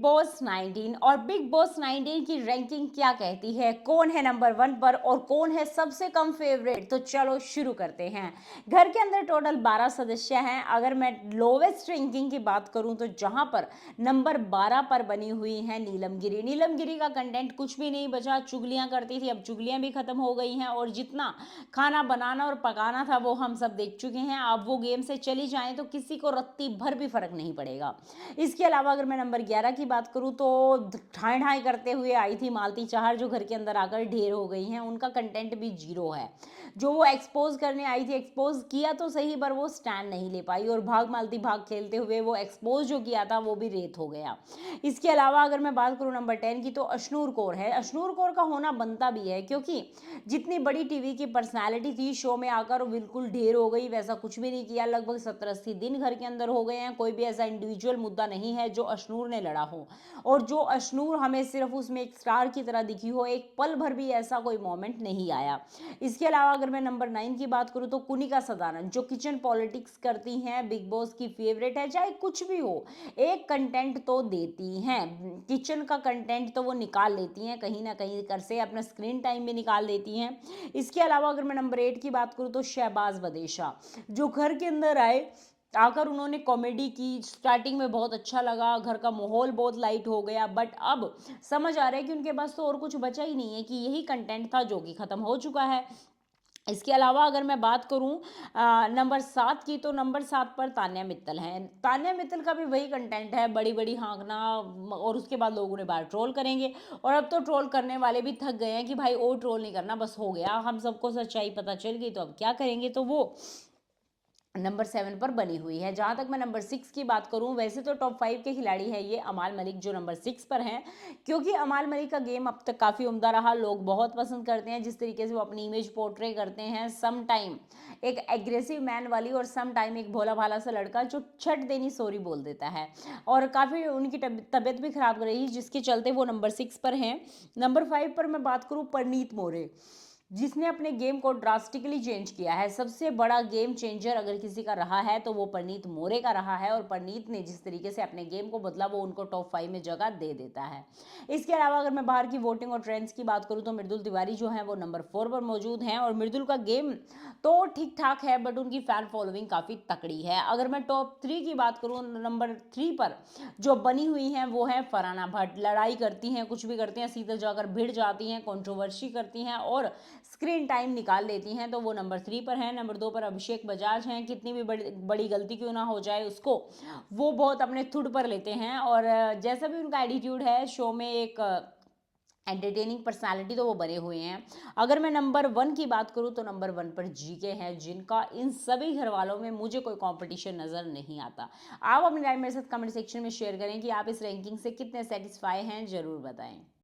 Boss 19 और big boss 19 की ranking क्या कहती है, कौन है नंबर 1 पर और कौन है सबसे कम फेवरेट। तो चलो शुरू करते हैं। घर के अंदर टोटल 12 सदस्य हैं। अगर मैं लोवेस्ट रैंकिंग की बात करूं तो जहां पर नंबर 12 पर बनी हुई है नीलमगिरी। नीलमगिरी का कंटेंट कुछ भी नहीं बचा, चुगलियां करती थी, अब चुगलियां भी खत्म हो गई हैं और जितना खाना बनाना और पकाना था वो हम सब देख चुके हैं। अब वो गेम से चली जाएं तो किसी को रत्ती भर भी फर्क नहीं पड़ेगा। इसके अलावा अगर मैं नंबर 11 की बात करूं तो ठाई ठाई करते हुए आई थी मालती चाहर, जो घर के अंदर आकर ढेर हो गई हैं। उनका कंटेंट भी जीरो है। जो वो एक्सपोज करने आई थी, एक्सपोज किया तो सही पर वो स्टैंड नहीं ले पाई और भाग मालती भाग खेलते हुए वो एक्सपोज जो किया था वो भी रेत हो गया। इसके अलावा अगर मैं बात करूं नंबर 10 की तो अशनूर कौर है। अशनूर कौर का होना बनता भी है क्योंकि जितनी बड़ी टीवी की पर्सनालिटी थी, शो में आकर वो बिल्कुल ढेर हो गई, वैसा कुछ भी नहीं किया। लगभग 70-80 दिन घर के अंदर हो गए हैं, कोई भी ऐसा इंडिविजुअल मुद्दा नहीं है जो अशनूर ने लड़ा हो और जो अशनूर हमें सिर्फ उसमें एक स्टार की तरह दिखी हो। एक पल भर भी ऐसा कोई मोमेंट नहीं आया। इसके अलावा अगर मैं नंबर 9 की बात करूं तो कुनिका सदानंद, जो किचन पॉलिटिक्स करती हैं, बिग बॉस की फेवरेट है। चाहे कुछ भी हो, एक कंटेंट तो देती हैं, किचन का कंटेंट तो वो निकाल लेती हैं कहीं ना कहीं कर से, अपना स्क्रीन टाइम भी निकाल देती हैं। इसके अलावा अगर मैं नंबर 8 की बात करूं तो शहबाज बदेशा, जो घर के अंदर आए, आकर उन्होंने कॉमेडी की। स्टार्टिंग में बहुत अच्छा लगा, घर का माहौल बहुत लाइट हो गया, बट अब समझ आ रहा है कि उनके पास तो और कुछ बचा ही नहीं है, कि यही कंटेंट था जो कि खत्म हो चुका है। इसके अलावा अगर मैं बात करूं नंबर 7 की तो नंबर 7 पर तान्या मित्तल है। तान्या मित्तल का भी वही कंटेंट है, बड़ी बड़ी हाँकना और उसके बाद लोग उन्हें बाहर ट्रोल करेंगे। और अब तो ट्रोल करने वाले भी थक गए हैं कि भाई और ट्रोल नहीं करना, बस हो गया, हम सबको सच्चाई पता चल गई तो अब क्या करेंगे। तो वो नंबर 7 पर बनी हुई है। जहां तक मैं नंबर 6 की बात करूं, वैसे तो टॉप 5 के खिलाड़ी है ये अमाल मलिक, जो नंबर 6 पर हैं, क्योंकि अमाल मलिक का गेम अब तक काफ़ी उम्दा रहा। लोग बहुत पसंद करते हैं जिस तरीके से वो अपनी इमेज पोर्ट्रे करते हैं। सम टाइम एक एग्रेसिव मैन वाली और सम टाइम एक भोला भाला सा लड़का जो छट देनी सॉरी बोल देता है। और काफ़ी उनकी तबीयत भी खराब रही, जिसके चलते वो नंबर 6 पर हैं। नंबर 5 पर मैं बात करूं परनीत मोरे, जिसने अपने गेम को ड्रास्टिकली चेंज किया है। सबसे बड़ा गेम चेंजर अगर किसी का रहा है तो वो परनीत मोरे का रहा है, और परनीत ने जिस तरीके से अपने गेम को बदला वो उनको टॉप 5 में जगह दे देता है। इसके अलावा अगर मैं बाहर की वोटिंग और ट्रेंड्स की बात करूं तो मृदुल तिवारी जो है वो नंबर 4 पर मौजूद हैं। और मृदुल का गेम तो ठीक ठाक है बट उनकी फैन फॉलोइंग काफ़ी तकड़ी है। अगर मैं टॉप 3 की बात करूँ, नंबर 3 पर जो बनी हुई हैं वो है फरहाना भट्ट। लड़ाई करती हैं, कुछ भी करती हैं, सीधे जाकर भिड़ जाती हैं, कंट्रोवर्सी करती हैं और स्क्रीन टाइम निकाल लेती हैं, तो वो नंबर 3 पर है। नंबर 2 पर अभिषेक बजाज हैं। कितनी भी बड़ी बड़ी गलती क्यों ना हो जाए उसको वो बहुत अपने थुड़ पर लेते हैं, और जैसा भी उनका एटीट्यूड है शो में, एक एंटरटेनिंग पर्सनालिटी तो वो बने हुए हैं। अगर मैं नंबर 1 की बात करूं तो नंबर 1 पर जीके हैं, जिनका इन सभी घर वालों में मुझे कोई कंपटीशन नज़र नहीं आता। आप अपनी राय मेरे साथ कमेंट सेक्शन में शेयर करें कि आप इस रैंकिंग से कितने सेटिस्फाई हैं, ज़रूर बताएं।